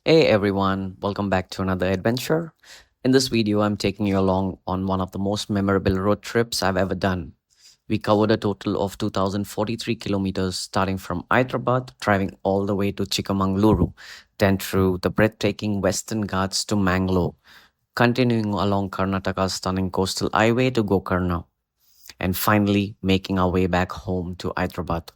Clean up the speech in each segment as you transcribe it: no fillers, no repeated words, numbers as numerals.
Hey everyone, welcome back to another adventure. In this video, I'm taking you along on one of the most memorable road trips I've ever done. We covered a total of 2043 kilometers starting from Hyderabad, driving all the way to Chikkamagaluru, then through the breathtaking Western Ghats to Mangalore, continuing along Karnataka's stunning coastal highway to Gokarna, and finally making our way back home to Hyderabad.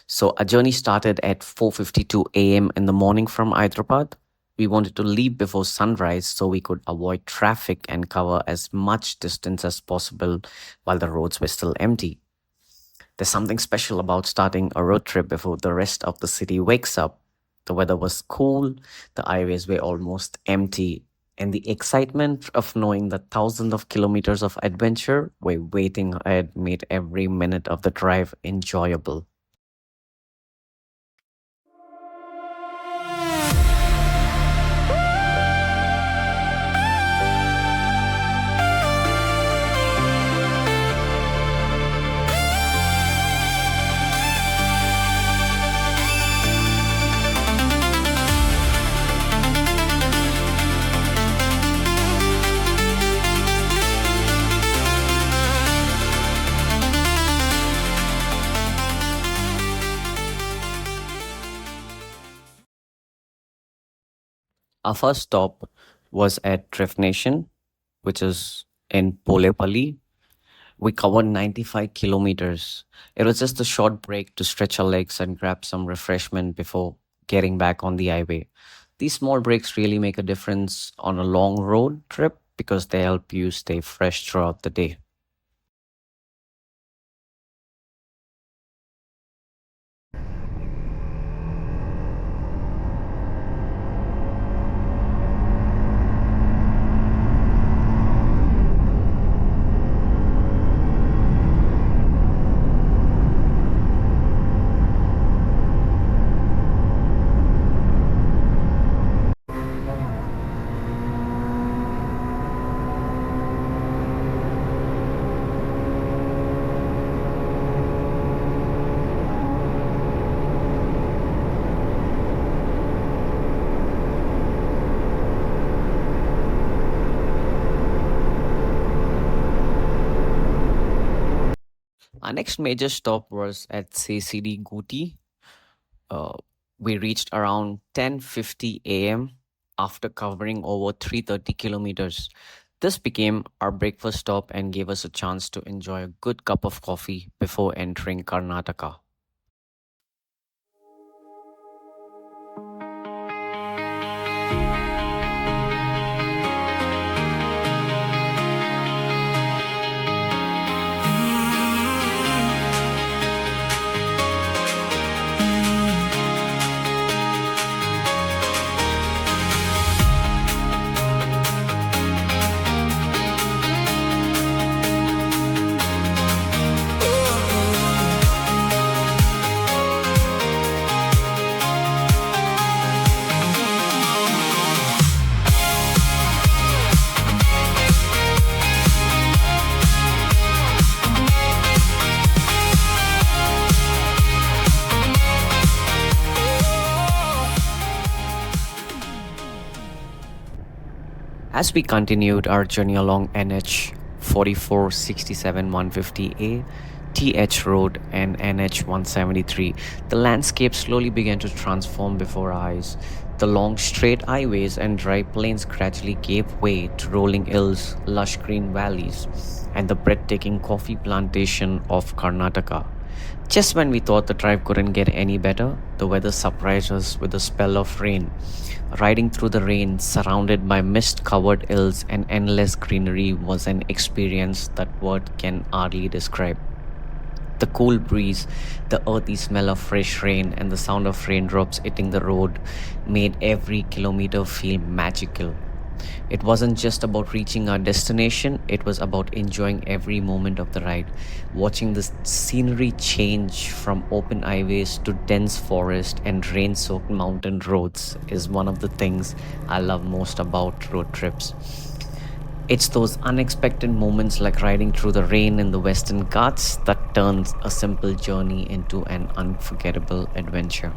So our journey started at 4:52 a.m. in the morning from Hyderabad. We wanted to leave before sunrise so we could avoid traffic and cover as much distance as possible while the roads were still empty. There's something special about starting a road trip before the rest of the city wakes up. The weather was cool, the highways were almost empty, and the excitement of knowing that thousands of kilometers of adventure were waiting ahead made every minute of the drive enjoyable. Our first stop was at Drift Nation, which is in Polepalli. We covered 95 kilometers. It was just a short break to stretch our legs and grab some refreshment before getting back on the highway. These small breaks really make a difference on a long road trip because they help you stay fresh throughout the day. Our next major stop was at CCD Guti. Uh, we reached around 10:50 a.m. after covering over 330 kilometers. This became our breakfast stop and gave us a chance to enjoy a good cup of coffee before entering Karnataka. As we continued our journey along NH 4467 150A, TH Road, and NH 173, the landscape slowly began to transform before our eyes. The long straight highways and dry plains gradually gave way to rolling hills, lush green valleys, and the breathtaking coffee plantation of Karnataka. Just when we thought the drive couldn't get any better, the weather surprised us with a spell of rain. Riding through the rain, surrounded by mist covered hills and endless greenery, was an experience that word can hardly describe. The cool breeze, the earthy smell of fresh rain, and the sound of raindrops hitting the road made every kilometer feel magical. It wasn't just about reaching our destination, it was about enjoying every moment of the ride. Watching the scenery change from open highways to dense forest and rain soaked mountain roads is one of the things I love most about road trips. It's those unexpected moments like riding through the rain in the Western Ghats that turns a simple journey into an unforgettable adventure.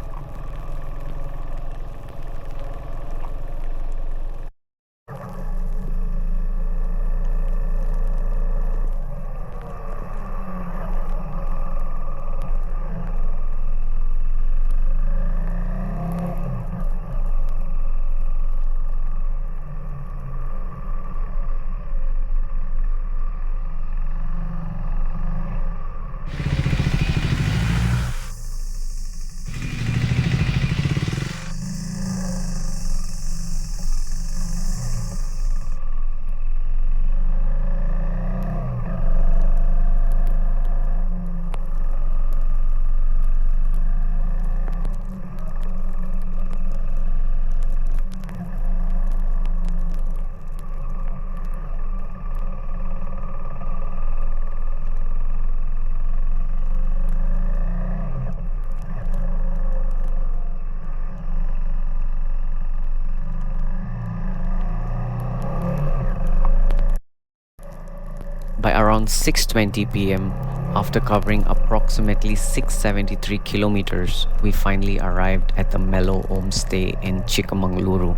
By around 6:20 p.m., after covering approximately 673 kilometers, we finally arrived at the Mellow Homestay in Chikkamagaluru.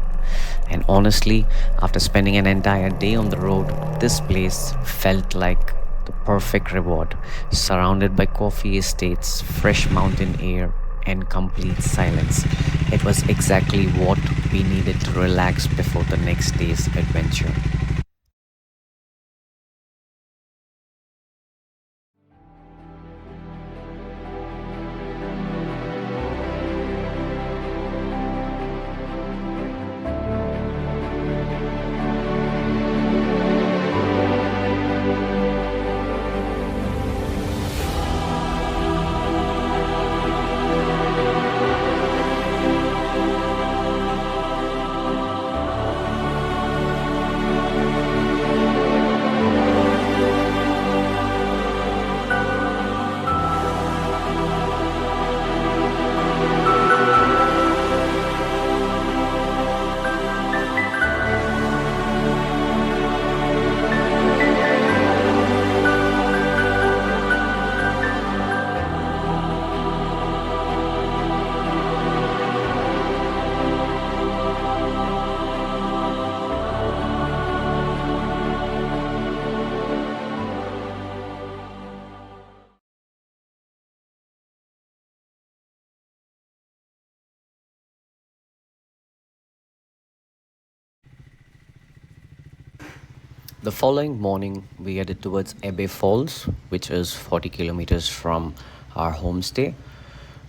And honestly, after spending an entire day on the road, this place felt like the perfect reward, surrounded by coffee estates, fresh mountain air, and complete silence. It was exactly what we needed to relax before the next day's adventure. The following morning, we headed towards Hebbe Falls, which is 40 kilometers from our homestay.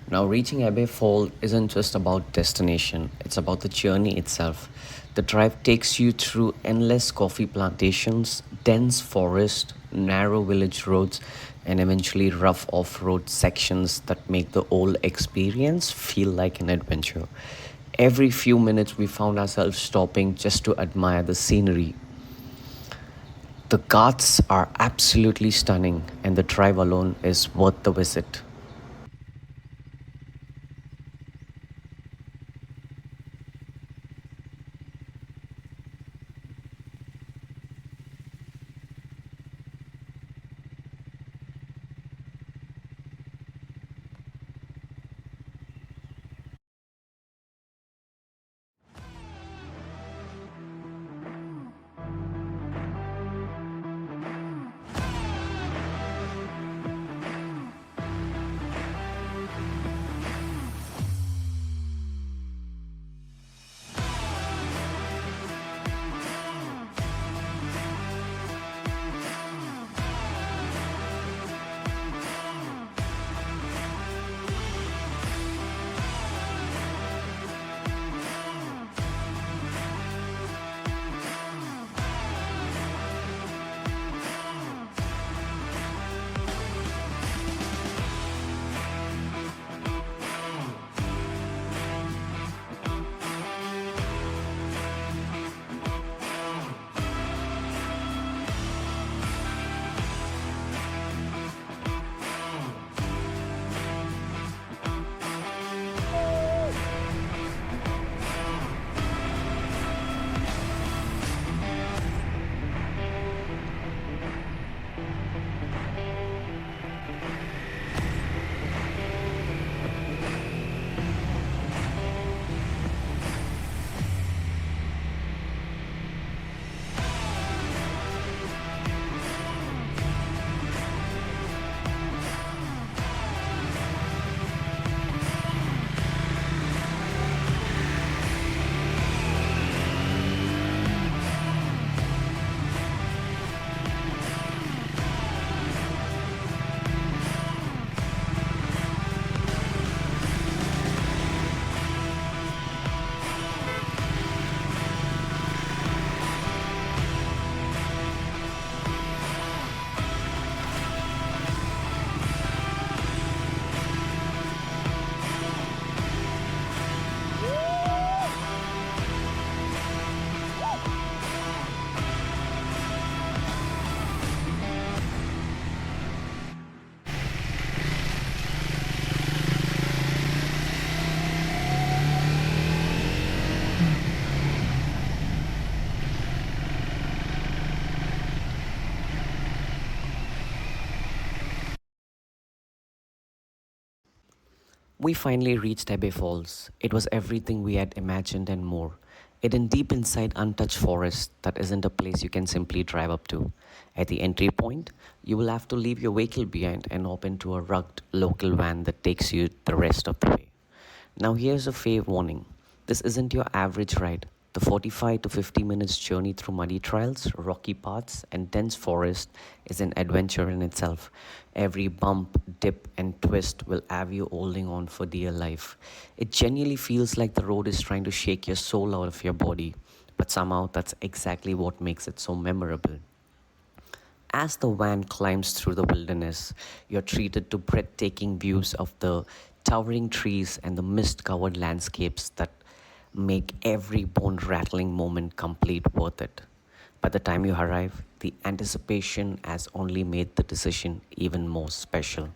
Now, reaching Hebbe Fall isn't just about destination, it's about the journey itself. The drive takes you through endless coffee plantations, dense forest, narrow village roads, and eventually rough off road sections that make the whole experience feel like an adventure. Every few minutes, we found ourselves stopping just to admire the scenery. The Ghats are absolutely stunning, and the drive alone is worth the visit. We finally reached Hebbe Falls. It was everything we had imagined and more. Hidden deep inside untouched forest that isn't a place you can simply drive up to. At the entry point, you will have to leave your vehicle behind and hop into a rugged local van that takes you the rest of the way. Now, here's a fair warning, this isn't your average ride. The 45 to 50 minutes journey through muddy trails, rocky paths, and dense forest is an adventure in itself. Every bump, dip, and twist will have you holding on for dear life. It genuinely feels like the road is trying to shake your soul out of your body, but somehow that's exactly what makes it so memorable. As the van climbs through the wilderness, you're treated to breathtaking views of the towering trees and the mist covered landscapes that make every bone rattling moment complete worth it. By the time you arrive, the anticipation has only made the decision even more special.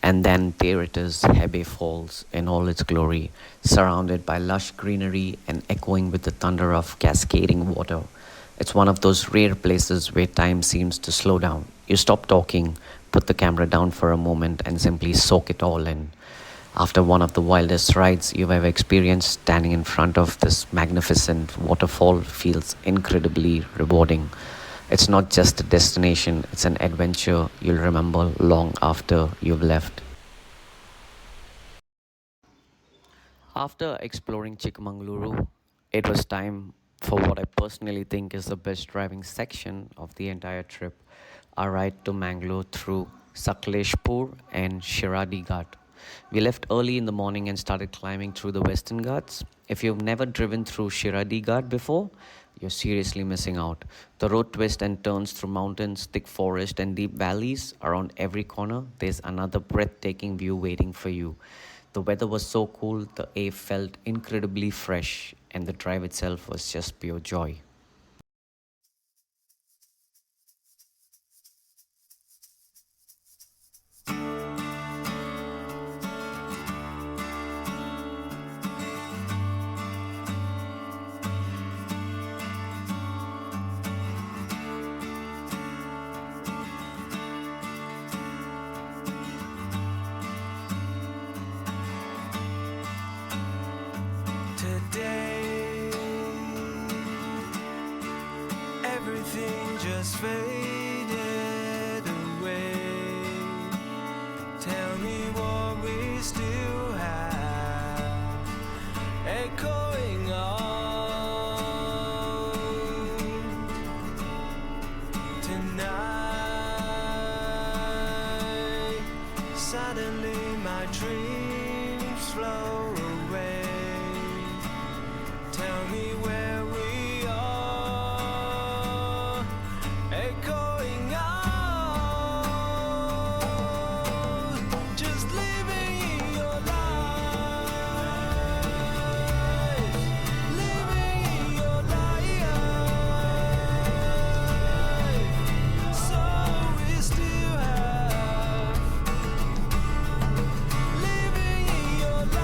And then there it is, Hebbe Falls in all its glory, surrounded by lush greenery and echoing with the thunder of cascading water. It's one of those rare places where time seems to slow down. You stop talking, put the camera down for a moment, and simply soak it all in. After one of the wildest rides you've ever experienced, standing in front of this magnificent waterfall feels incredibly rewarding. It's not just a destination, it's an adventure you'll remember long after you've left. After exploring Chikkamagaluru, it was time for what I personally think is the best driving section of the entire trip, our ride to Mangalore through Sakleshpur and Shiradi Ghat. We left early in the morning and started climbing through the Western Ghats. If you've never driven through Shiradi Ghat before, you're seriously missing out. The road twists and turns through mountains, thick forest, and deep valleys. Around every corner, there's another breathtaking view waiting for you. The weather was so cool, the air felt incredibly fresh, and the drive itself was just pure joy. Today, everything just faded away. Tell me what we still have echoing on tonight. Suddenly my dreams flow away. Tell me where we are, echoing out, just living your life, living your life. So we still have living your life.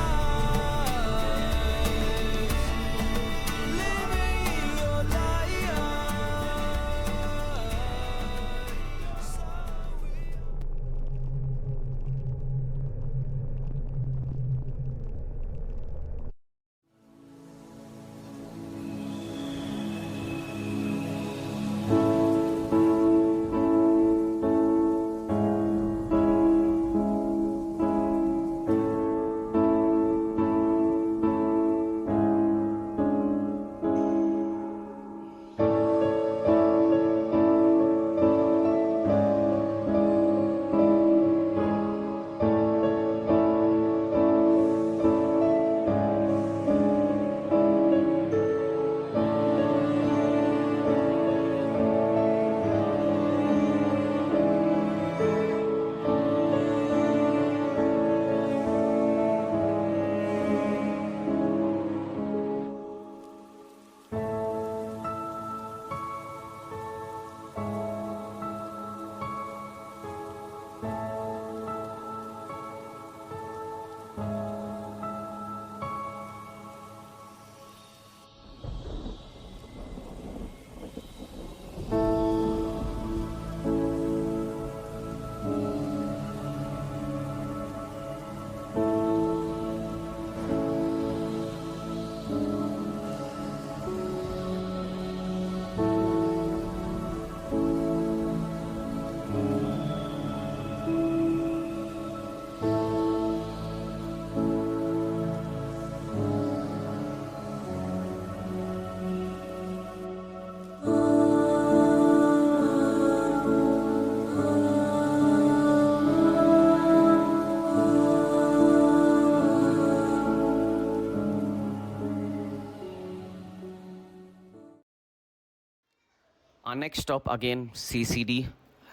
Our next stop again, CCD,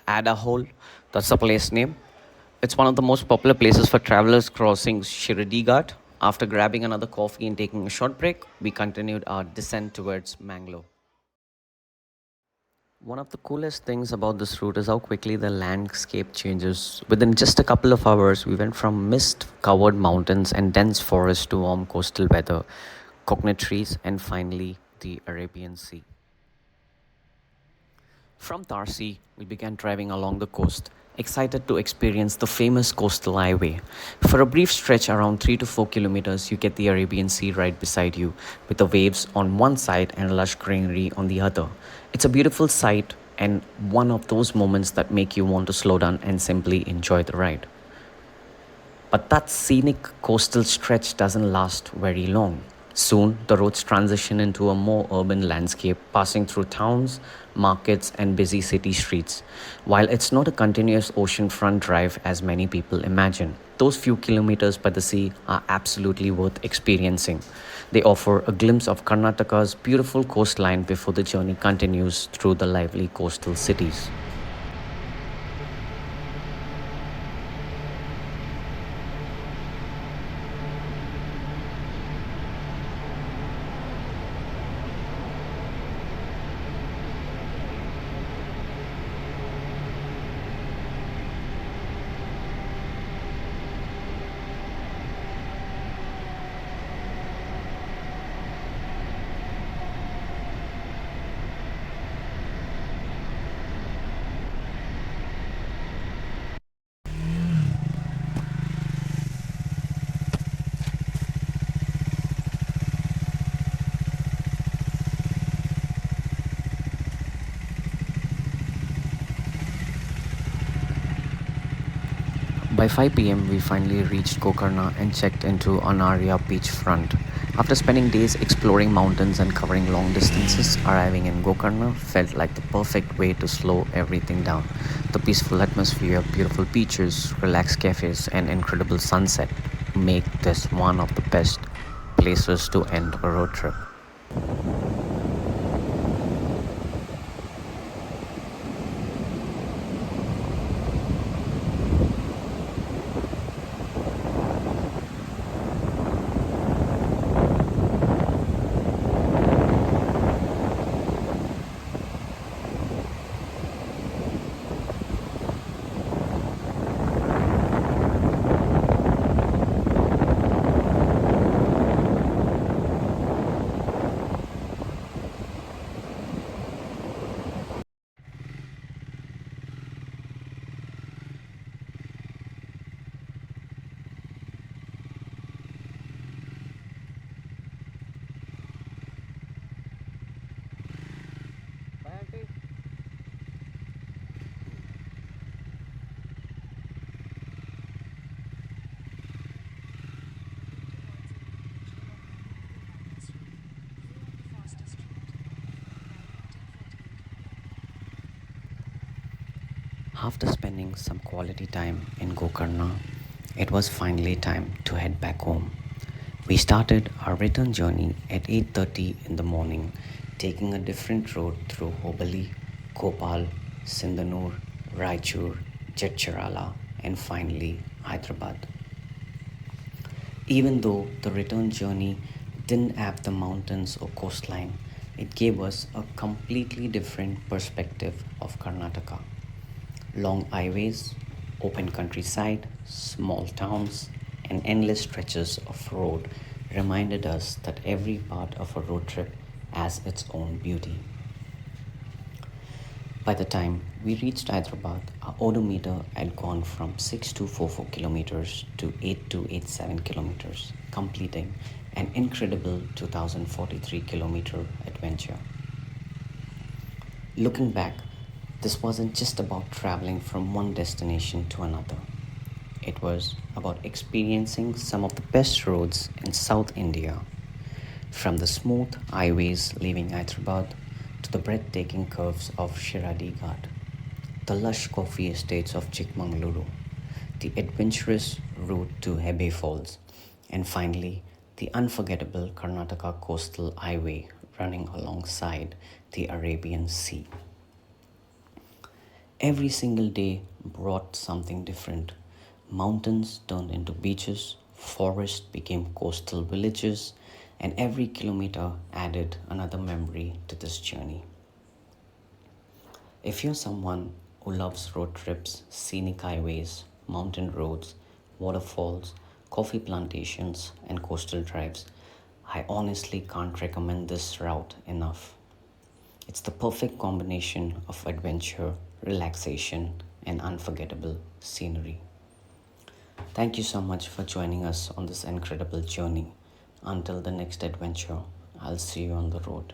Ada Hole. That's the place name. It's one of the most popular places for travelers crossing Shiradi Ghat. After grabbing another coffee and taking a short break, we continued our descent towards Mangalore. One of the coolest things about this route is how quickly the landscape changes. Within just a couple of hours, we went from mist covered mountains and dense forest to warm coastal weather, coconut trees, and finally the Arabian Sea. From Tarsi, we began driving along the coast, excited to experience the famous coastal highway. For a brief stretch around 3 to 4 kilometers, you get the Arabian Sea right beside you, with the waves on one side and lush greenery on the other. It's a beautiful sight and one of those moments that make you want to slow down and simply enjoy the ride. But that scenic coastal stretch doesn't last very long. Soon, the roads transition into a more urban landscape, passing through towns, markets, and busy city streets. While it's not a continuous oceanfront drive as many people imagine, those few kilometers by the sea are absolutely worth experiencing. They offer a glimpse of Karnataka's beautiful coastline before the journey continues through the lively coastal cities. By 5 pm, we finally reached Gokarna and checked into Anaariya beachfront. After spending days exploring mountains and covering long distances, arriving in Gokarna felt like the perfect way to slow everything down. The peaceful atmosphere, beautiful beaches, relaxed cafes, and incredible sunset make this one of the best places to end a road trip. After spending some quality time in Gokarna, it was finally time to head back home. We started our return journey at 8:30 in the morning, taking a different road through Hobali, Kopal, Sindanur, Raichur, Jetcharala, and finally Hyderabad. Even though the return journey didn't have the mountains or coastline, it gave us a completely different perspective of Karnataka. Long highways, open countryside, small towns, and endless stretches of road reminded us that every part of a road trip has its own beauty. By the time we reached Hyderabad, our odometer had gone from 6244 kilometers to 8287 kilometers, completing an incredible 2043 kilometer adventure. Looking back, this wasn't just about traveling from one destination to another. It was about experiencing some of the best roads in South India, from the smooth highways leaving Hyderabad to the breathtaking curves of Shiradi Ghat, the lush coffee estates of Chikkamagaluru, the adventurous route to Hebbe Falls, and finally, the unforgettable Karnataka coastal highway running alongside the Arabian Sea. Every single day brought something different. Mountains turned into beaches, forests became coastal villages, and every kilometer added another memory to this journey. If you're someone who loves road trips, scenic highways, mountain roads, waterfalls, coffee plantations, and coastal drives, I honestly can't recommend this route enough. It's the perfect combination of adventure, relaxation, and unforgettable scenery. Thank you so much for joining us on this incredible journey. Until the next adventure, I'll see you on the road.